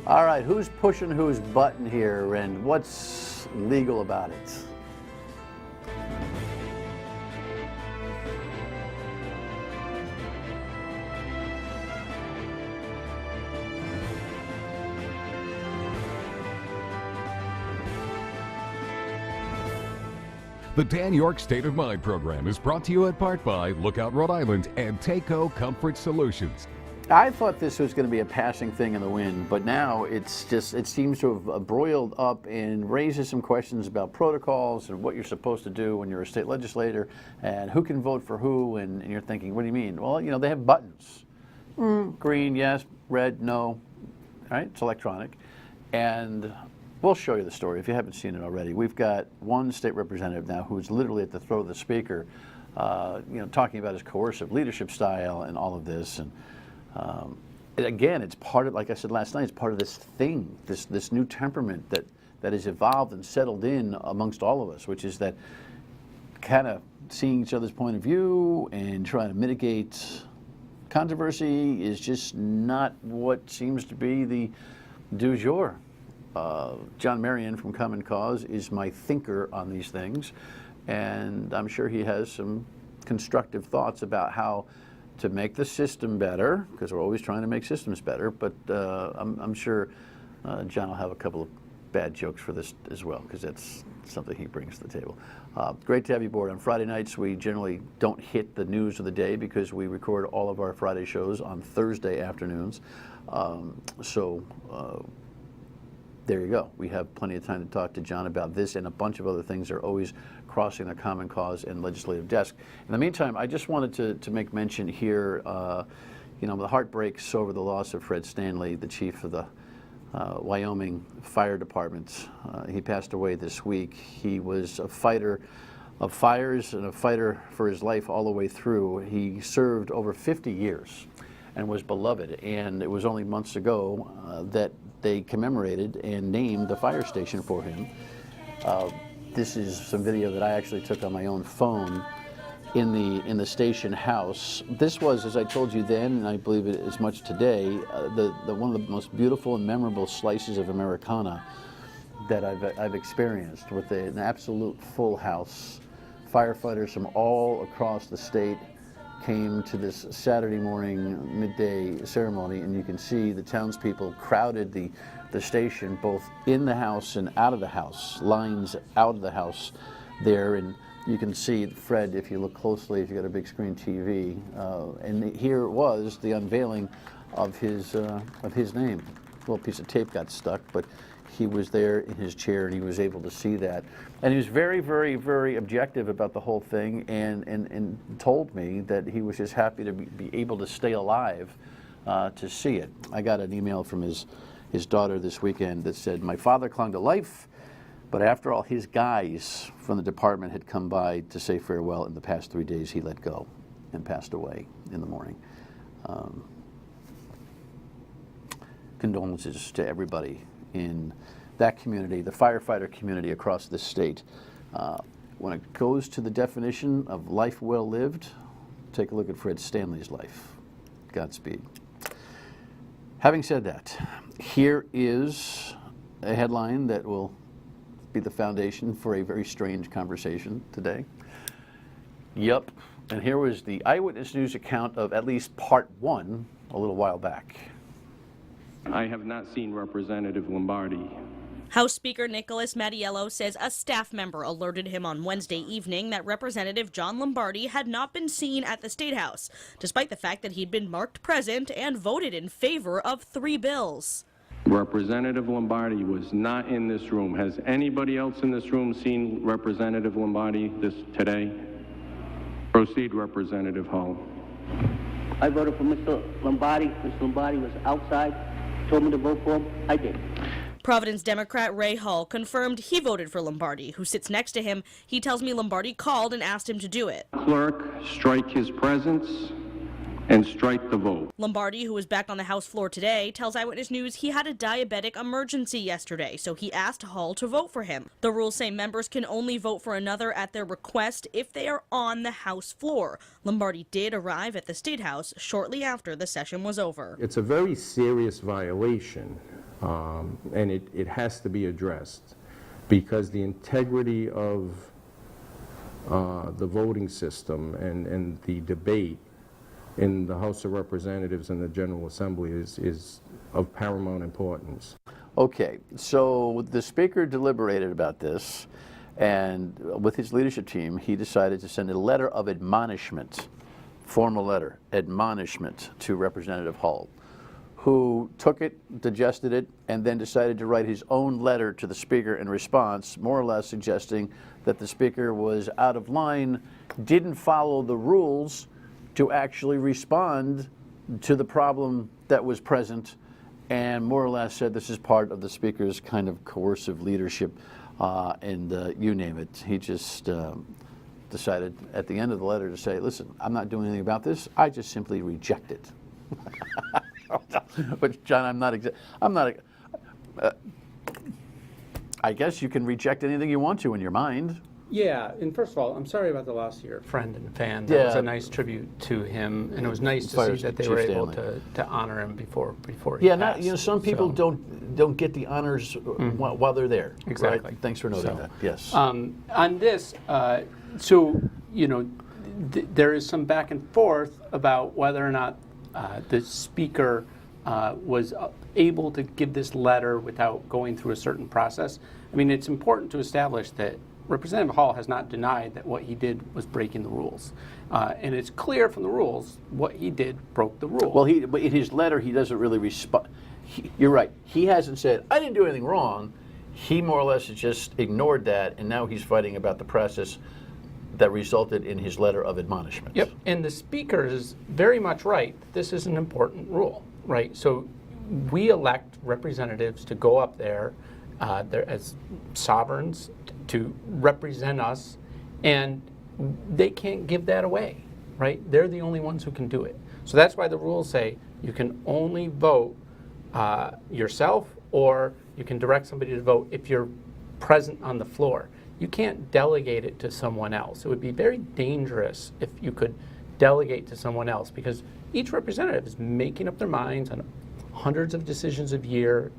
All right, who's pushing whose button here and what's legal about it? The Dan York State of Mind program is brought to you in part by Lookout Rhode Island and Takeo Comfort Solutions. I thought this was going to be a passing thing in the wind, but now it seems to have broiled up and raises some questions about protocols and what you're supposed to do when you're a state legislator and who can vote for who, and you're thinking, what do you mean? Well, you know, they have buttons. Green, yes, red, no, right? It's electronic. And we'll show you the story if you haven't seen it already. We've got one state representative now who's literally at the throat of the speaker, talking about his coercive leadership style and all of this. And again, it's part of, like I said last night, it's part of this thing, this new temperament that has evolved and settled in amongst all of us, which is that kind of seeing each other's point of view and trying to mitigate controversy is just not what seems to be the du jour. John Marion from Common Cause is my thinker on these things, and I'm sure he has some constructive thoughts about how to make the system better, because we're always trying to make systems better, but I'm sure John will have a couple of bad jokes for this as well, because that's something he brings to the table. Great to have you aboard. On Friday nights, we generally don't hit the news of the day because we record all of our Friday shows on Thursday afternoons. There you go. We have plenty of time to talk to John about this and a bunch of other things that are always crossing the Common Cause and legislative desk. In the meantime, I just wanted to make mention here, the heart breaks over the loss of Fred Stanley, the chief of the Wyoming Fire Department. He passed away this week. He was a fighter of fires and a fighter for his life all the way through. He served over 50 years and was beloved, and it was only months ago that they commemorated and named the fire station for him. This is some video that I actually took on my own phone in the station house. This was, as I told you then, and I believe it as much today, one of the most beautiful and memorable slices of Americana that I've experienced, with an absolute full house. Firefighters from all across the state came to this Saturday morning midday ceremony, and you can see the townspeople crowded the station, both in the house and out of the house, lines out of the house there, and you can see Fred if you look closely, if you got a big screen TV, and here was the unveiling of his name. A little piece of tape got stuck, but he was there in his chair and he was able to see that. And he was very, very, very objective about the whole thing, and told me that he was just happy to be able to stay alive to see it. I got an email from his daughter this weekend that said, "My father clung to life, but after all, his guys from the department had come by to say farewell. In the past 3 days, he let go and passed away in the morning." Condolences to everybody in that community, the firefighter community across this state. When it goes to the definition of life well lived, take a look at Fred Stanley's life. Godspeed. Having said that, here is a headline that will be the foundation for a very strange conversation today. Yep, and here was the Eyewitness News account of at least part one a little while back. I have not seen Representative Lombardi. House Speaker Nicholas Mattiello says a staff member alerted him on Wednesday evening that Representative John Lombardi had not been seen at the State House, despite the fact that he'd been marked present and voted in favor of 3 bills. Representative Lombardi was not in this room. Has anybody else in this room seen Representative Lombardi today? Proceed, Representative Hall. I voted for Mr. Lombardi. Mr. Lombardi was outside, told me to vote for him. I did. Providence Democrat Ray Hall confirmed he voted for Lombardi, who sits next to him. He tells me Lombardi called and asked him to do it. Clerk, strike his presence and strike the vote. Lombardi, who was back on the House floor today, tells Eyewitness News he had a diabetic emergency yesterday, so he asked Hall to vote for him. The rules say members can only vote for another at their request if they are on the House floor. Lombardi did arrive at the State House shortly after the session was over. It's a very serious violation And it has to be addressed, because the integrity of the voting system and the debate in the House of Representatives and the General Assembly is of paramount importance. Okay, so the Speaker deliberated about this, and with his leadership team, he decided to send a letter of admonishment, formal letter, admonishment, to Representative Hull, who took it, digested it, and then decided to write his own letter to the Speaker in response, more or less suggesting that the Speaker was out of line, didn't follow the rules to actually respond to the problem that was present, and more or less said this is part of the Speaker's kind of coercive leadership, and you name it. He just decided at the end of the letter to say, listen, I'm not doing anything about this, I just simply reject it. But John, I guess you can reject anything you want to in your mind. Yeah, and first of all, I'm sorry about the loss of your friend and fan. That was a nice tribute to him, and it was nice to see that they were able to honor him before he passed. Some people don't get the honors while they're there. Exactly. Right? Thanks for noting that. Yes. On this, there is some back and forth about whether or not the Speaker was able to give this letter without going through a certain process. I mean, it's important to establish that Representative Hall has not denied that what he did was breaking the rules. And it's clear from the rules what he did broke the rule. Well, but in his letter, he doesn't really respond. You're right. He hasn't said, I didn't do anything wrong. He more or less has just ignored that, and now he's fighting about the process that resulted in his letter of admonishment. Yep, and the Speaker is very much right. This is an important rule, right? So we elect representatives to go up there as sovereigns to represent us, and they can't give that away, right? They're the only ones who can do it. So that's why the rules say you can only vote yourself, or you can direct somebody to vote if you're present on the floor. You can't delegate it to someone else. It would be very dangerous if you could delegate to someone else, because each representative is making up their minds on hundreds of decisions a year,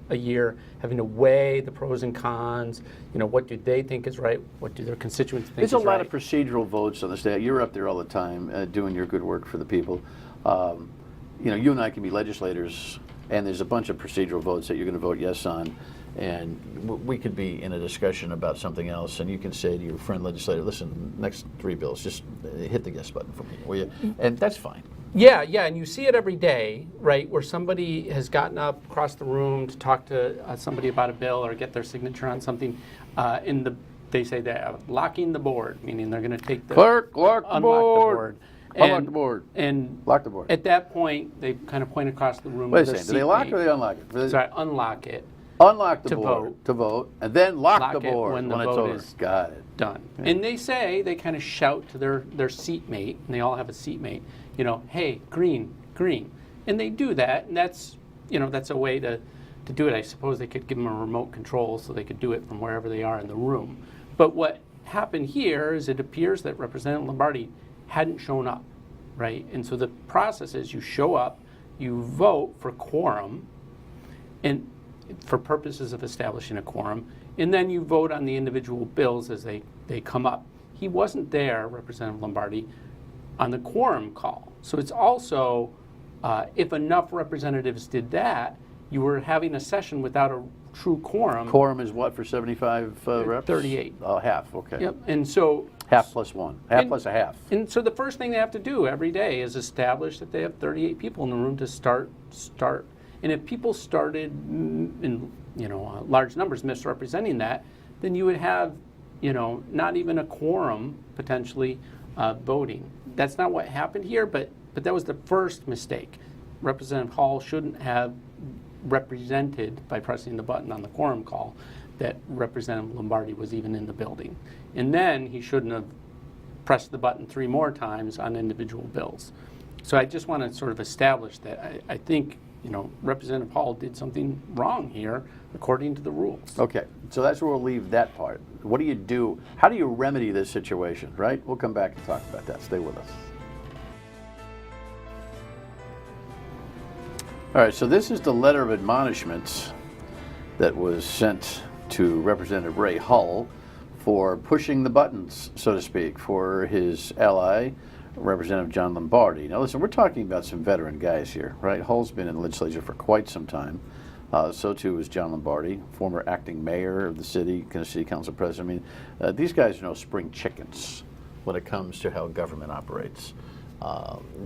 having to weigh the pros and cons. What do they think is right? What do their constituents think is right? There's a lot of procedural votes on the state. You're up there all the time doing your good work for the people. You and I can be legislators, and there's a bunch of procedural votes that you're going to vote yes on, and we could be in a discussion about something else, and you can say to your friend legislator, listen, next 3 bills, just hit the yes button for me, will you? And that's fine. Yeah, and you see it every day, right, where somebody has gotten up across the room to talk to somebody about a bill or get their signature on something, they say they're locking the board, meaning they're going to take the clerk, lock the board. Unlock the board. And lock the board. At that point, they kind of point across the room. Wait a second, do they lock or they unlock it? Sorry, unlock it. Unlock the board to vote, and then lock the board when the vote is done. Yeah. And they kind of shout to their seatmate, and they all have a seatmate, hey, green, green. And they do that, and that's a way to do it. I suppose they could give them a remote control so they could do it from wherever they are in the room. But what happened here is it appears that Representative Lombardi hadn't shown up, right? And so the process is you show up, you vote for quorum, and for purposes of establishing a quorum, and then you vote on the individual bills as they come up. He wasn't there, Representative Lombardi, on the quorum call. So it's also, if enough representatives did that, you were having a session without a true quorum. Quorum is what for 75 reps? 38. Oh, half, okay. Yep, and so... Half plus one, plus a half. And so the first thing they have to do every day is establish that they have 38 people in the room to start. And if people started in large numbers misrepresenting that, then you would have not even a quorum potentially voting. That's not what happened here, but that was the first mistake. Representative Hall shouldn't have represented by pressing the button on the quorum call that Representative Lombardi was even in the building. And then he shouldn't have pressed the button 3 more times on individual bills. So I just want to sort of establish that I think Representative Hall did something wrong here according to the rules. Okay, so that's where we'll leave that part. What do you do? How do you remedy this situation, right? We'll come back and talk about that. Stay with us. All right, so this is the letter of admonishments that was sent to Representative Ray Hull for pushing the buttons, so to speak, for his ally, Representative John Lombardi. Now listen, we're talking about some veteran guys here, right? Hull's been in the legislature for quite some time. So too is John Lombardi, former acting mayor of the city, city council president. I mean, these guys are no spring chickens when it comes to how government operates.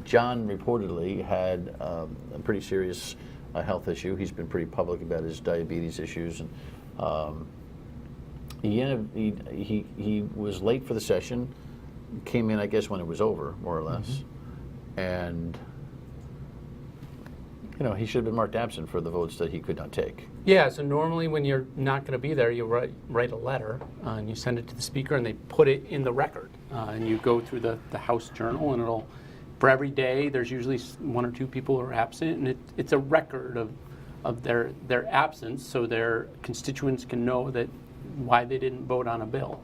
John reportedly had a pretty serious health issue. He's been pretty public about his diabetes issues, and he was late for the session. Came in, I guess, when it was over, more or less, and he should have been marked absent for the votes that he could not take. Yeah, so normally when you're not going to be there, you write a letter and you send it to the speaker, and they put it in the record. And you go through the House Journal, and for every day, there's usually one or two people who are absent, and it's a record of their absence, so their constituents can know that why they didn't vote on a bill,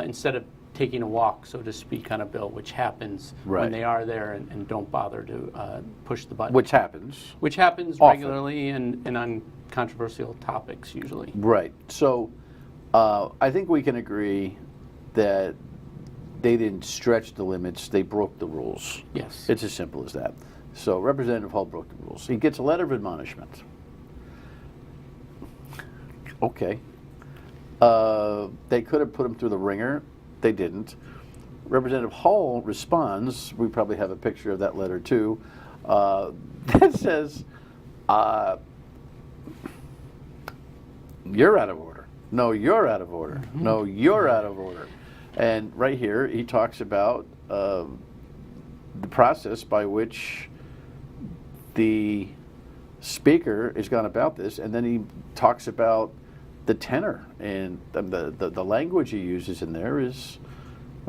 instead of taking a walk, so to speak, on a bill, which happens when they are there and don't bother to push the button. Which happens often. Regularly and on controversial topics, usually. Right. So I think we can agree that they didn't stretch the limits, they broke the rules. Yes. It's as simple as that. So Representative Hull broke the rules. He gets a letter of admonishment. Okay. They could have put him through the ringer. They didn't. Representative Hull responds, we probably have a picture of that letter too, that says, you're out of order. No, you're out of order. No, you're out of order. And right here, he talks about the process by which the speaker has gone about this, and then he talks about the tenor, and the language he uses in there is,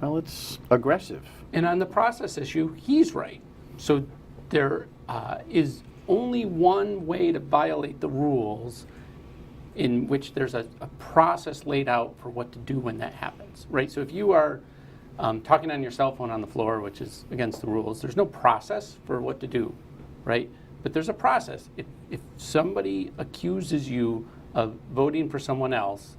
well, it's aggressive. And on the process issue, he's right. So there is only one way to violate the rules, in which there's a process laid out for what to do when that happens, right? So if you are talking on your cell phone on the floor, which is against the rules, there's no process for what to do, right? But there's a process. If somebody accuses you of voting for someone else,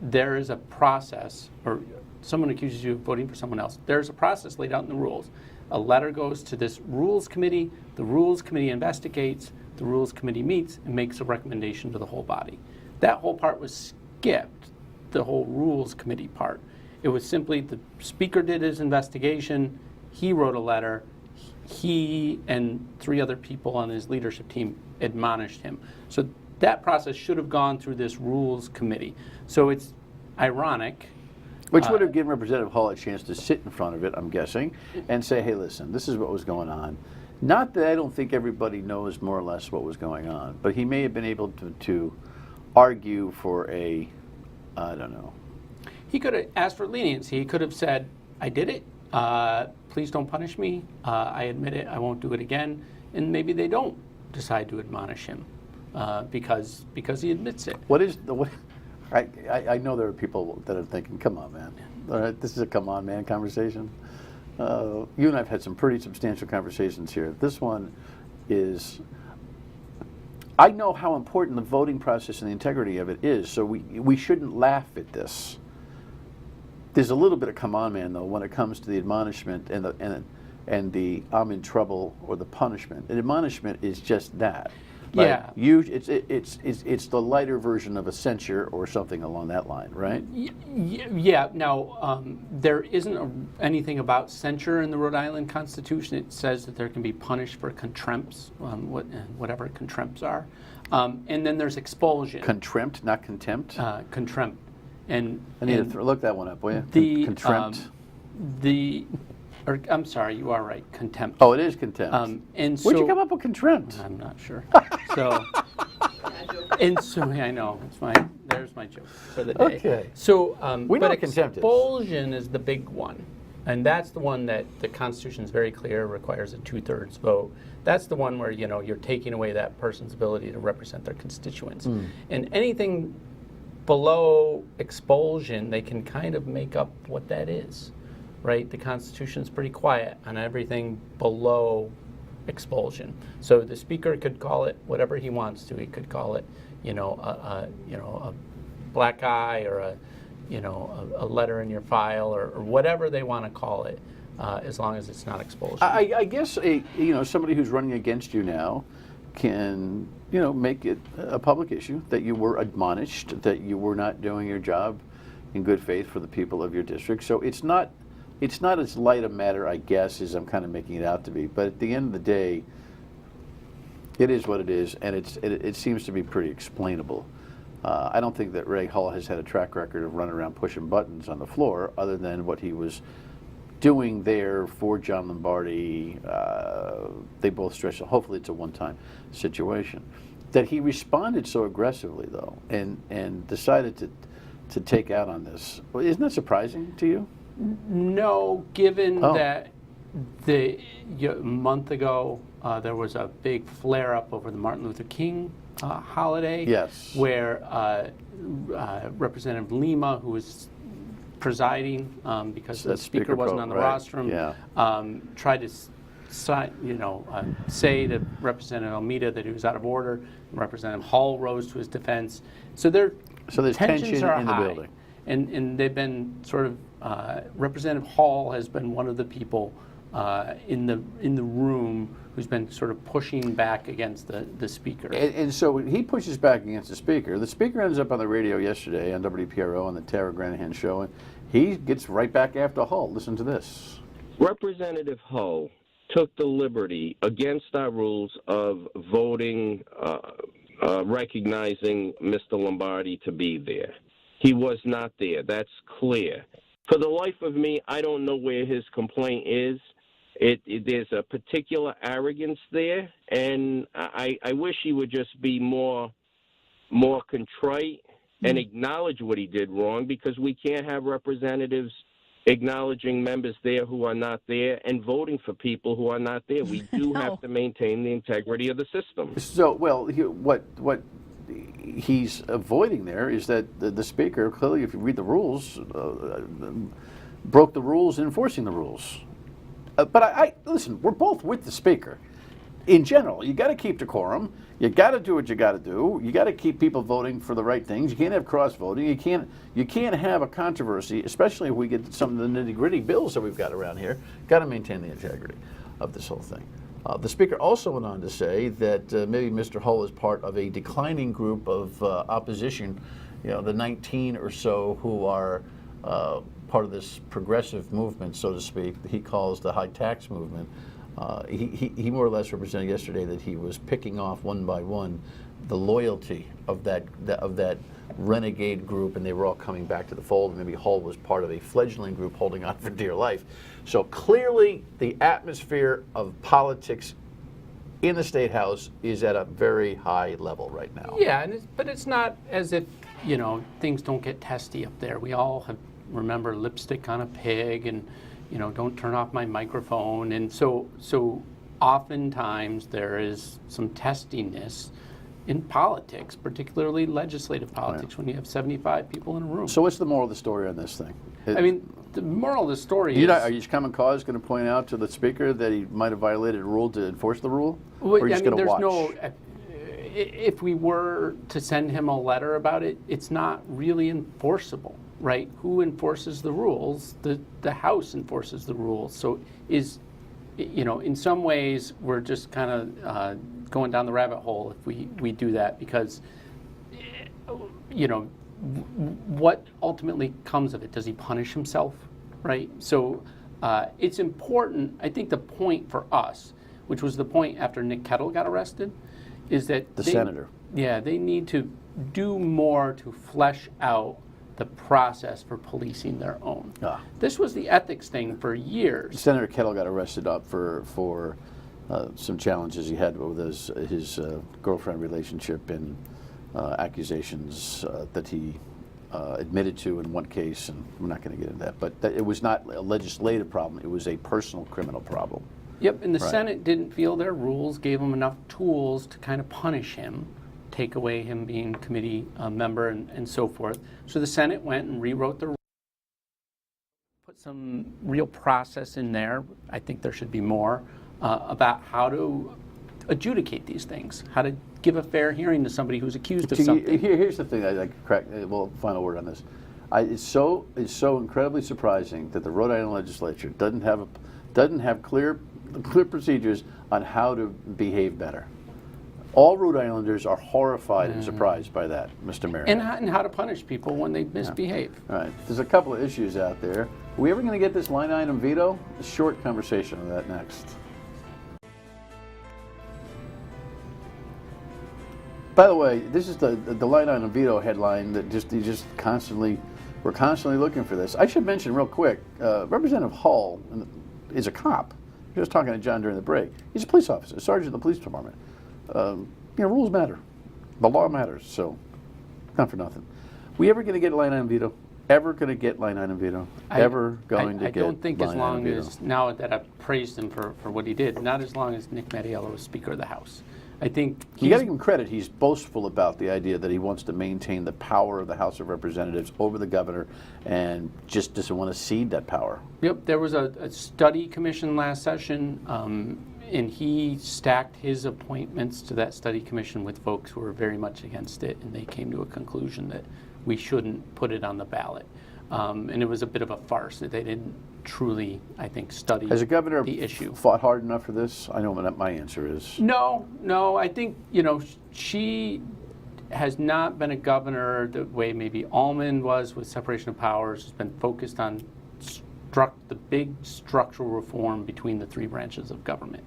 there is a process, or someone accuses you of voting for someone else, there's a process laid out in the rules. A letter goes to this Rules Committee, the Rules Committee investigates, the Rules Committee meets and makes a recommendation to the whole body. That whole part was skipped, the whole Rules Committee part. It was simply the speaker did his investigation, he wrote a letter, he and 3 other people on his leadership team admonished him. So that process should have gone through this Rules Committee. So it's ironic. Which would have given Representative Hull a chance to sit in front of it, I'm guessing, and say, hey, listen, this is what was going on. Not that I don't think everybody knows more or less what was going on, but he may have been able to argue for I don't know. He could have asked for leniency. He could have said, I did it. Please don't punish me. I admit it. I won't do it again. And maybe they don't decide to admonish him because he admits it. I know there are people that are thinking, come on, man. All right, this is a come on, man conversation. You and I have had some pretty substantial conversations here. This one is, I know how important the voting process and the integrity of it is, so we shouldn't laugh at this. There's a little bit of come on, man, though, when it comes to the admonishment and the I'm in trouble or the punishment. An admonishment is just that. Like, yeah. It's the lighter version of a censure or something along that line, right? Yeah. Now, there isn't anything about censure in the Rhode Island Constitution. It says that there can be punished for contrempts, whatever contrempts are. And then there's expulsion. Contempt, not contempt? Contempt. And I need to look that one up, will you? Contempt. I'm sorry, you are right. Contempt. Oh, it is contempt. And Where'd you come up with contempt? I'm not sure. So, yeah, I know. There's my joke for the day. Okay. So, we know but what contempt is. Expulsion is the big one, and that's the one that the Constitution is very clear requires a 2/3 vote. That's the one where you're taking away that person's ability to represent their constituents, and anything below expulsion, they can kind of make up what that is. Right? The Constitution is pretty quiet on everything below expulsion. So the Speaker could call it whatever he wants to. He could call it, a black eye or a letter in your file or whatever they want to call it, as long as it's not exposure. I guess somebody who's running against you now can make it a public issue that you were admonished that you were not doing your job in good faith for the people of your district. So it's not as light a matter, I guess, as I'm kind of making it out to be. But at the end of the day, it is what it is, and it seems to be pretty explainable. I don't think that Ray Hull has had a track record of running around pushing buttons on the floor, other than what he was doing there for John Lombardi. They both stretched. Hopefully, it's a one-time situation. That he responded so aggressively, though, and decided to take out on this. Isn't that surprising to you? No, given that a month ago there was a big flare-up over the Martin Luther King holiday. Yes. Where Representative Lima, who was presiding because the speaker wasn't on the rostrum, tried to say to Representative Almeida that he was out of order. Representative Hall rose to his defense. So there's tensions are in the high. building. And they've been sort of, Representative Hall has been one of the people in the room who's been sort of pushing back against the speaker. And so he pushes back against the speaker. The speaker ends up on the radio yesterday on WPRO on the Tara Granahan show, and he gets right back after Hull. Listen to this. Representative Hull took the liberty against our rules of voting, recognizing Mr. Lombardi to be there. He was not there. That's clear. For the life of me, I don't know where his complaint is. There's a particular arrogance there, and I wish he would just be more contrite and acknowledge what he did wrong, because we can't have representatives acknowledging members there who are not there and voting for people who are not there. We do have to maintain the integrity of the system. So, what he's avoiding there is that the speaker, clearly, if you read the rules, broke the rules in enforcing the rules. But I listen, we're both with the speaker. In general, you got to keep decorum. You got to do what you got to do. You got to keep people voting for the right things. You can't have cross voting. You can't have a controversy, especially if we get to some of the nitty-gritty bills that we've got around here. Got to maintain the integrity of this whole thing. The speaker also went on to say that maybe Mr. Hull is part of a declining group of opposition, the 19 or so who are part of this progressive movement, so to speak, he calls the high tax movement. He more or less represented yesterday that he was picking off one by one the loyalty of that renegade group, and they were all coming back to the fold. And maybe Hull was part of a fledgling group holding on for dear life. So clearly, the atmosphere of politics in the State House is at a very high level right now. Yeah, but it's not as if things don't get testy up there. We all remember lipstick on a pig and don't turn off my microphone, and so oftentimes there is some testiness in politics, particularly legislative politics, when you have 75 people in a room. So what's the moral of the story on this thing? I mean, the moral of the story is... Are you Common Cause going to point out to the speaker that he might have violated a rule to enforce the rule? Or are you just going to watch? If we were to send him a letter about it, it's not really enforceable, right? Who enforces the rules? The House enforces the rules. So in some ways, we're just kind of going down the rabbit hole if we do that, because what ultimately comes of it? Does he punish himself, right? So it's important. I think the point for us, which was the point after Nick Kettle got arrested, is that the senator. Yeah, they need to do more to flesh out the process for policing their own. This was the ethics thing for years. Senator Kettle got arrested up for some challenges he had with his girlfriend relationship and accusations that he admitted to in one case, and we're not going to get into that. But it was not a legislative problem; it was a personal criminal problem. Yep, and the Senate didn't feel their rules gave them enough tools to kind of punish him, take away him being committee member and so forth. So the Senate went and rewrote the rules, put some real process in there. I think there should be more about how to adjudicate these things, how to give a fair hearing to somebody who's accused of See, something. Here's the thing. I like crack. Well, final word on this. It's so incredibly surprising that the Rhode Island legislature doesn't have clear procedures on how to behave better. All Rhode Islanders are horrified and surprised by that, Mr. Marion. And how to punish people when they misbehave. All right. There's a couple of issues out there. Are we ever going to get this line item veto? A short conversation on that next. By the way, this is the line item veto headline that we're constantly looking for this. I should mention real quick, Representative Hull is a cop. He was talking to John during the break. He's a police officer, a sergeant in the police department. Rules matter. The law matters, so not for nothing. We ever going to get line item veto? Ever going to get line item veto? Ever going to get? I don't think as line long item veto? as, now that I've praised him for what he did, not as long as Nick Mattiello was Speaker of the House. I think You got to give him credit. He's boastful about the idea that he wants to maintain the power of the House of Representatives over the governor and just doesn't want to cede that power. Yep, there was a study commission last session, and he stacked his appointments to that study commission with folks who were very much against it, and they came to a conclusion that we shouldn't put it on the ballot. And it was a bit of a farce. They didn't truly, I think, study Has the governor the issue. fought hard enough for this? I know what my answer is. No, I think, she has not been a governor the way maybe Almond was with separation of powers. Has been focused on the big structural reform between the three branches of government.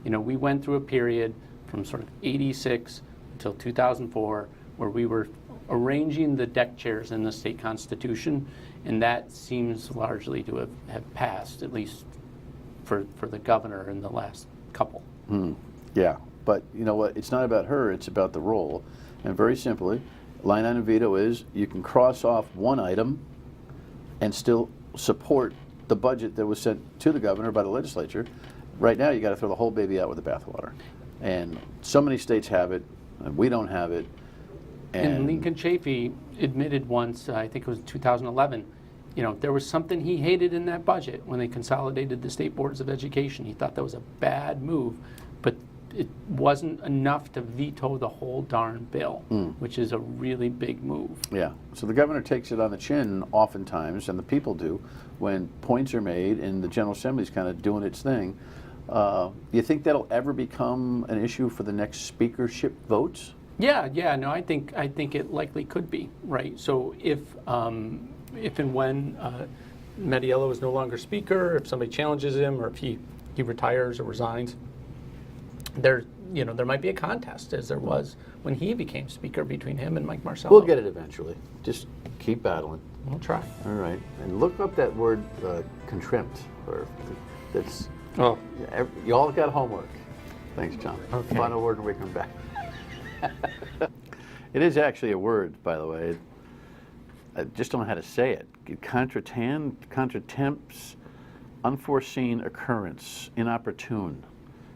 We went through a period from sort of 86 until 2004 where we were arranging the deck chairs in the state constitution, and that seems largely to have passed, at least for the governor in the last couple. Yeah, but you know what? It's not about her, it's about the role. And very simply, line item veto is you can cross off one item and still support the budget that was sent to the governor by the legislature. Right now, you got to throw the whole baby out with the bathwater. And so many states have it, and we don't have it. And Lincoln Chafee admitted once, I think it was 2011, there was something he hated in that budget when they consolidated the state boards of education. He thought that was a bad move, but it wasn't enough to veto the whole darn bill, which is a really big move. Yeah, so the governor takes it on the chin oftentimes, and the people do, when points are made and the General Assembly's kind of doing its thing. You think that'll ever become an issue for the next speakership votes? Yeah, no, I think it likely could be, right? So if and when Mattiello is no longer speaker, if somebody challenges him, or if he retires or resigns, there might be a contest, as there was when he became speaker, between him and Mike Marcello. We'll get it eventually. Just keep battling. We'll try. All right, and look up that word contempt, or that's. Oh, You all got homework. Thanks, John. Okay. Final word, and we come back. It is actually a word, by the way. I just don't know how to say it. Contretemps, unforeseen occurrence, inopportune.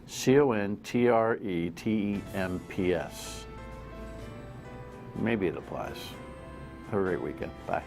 CONTRETEMPS. Maybe it applies. Have a great weekend. Bye.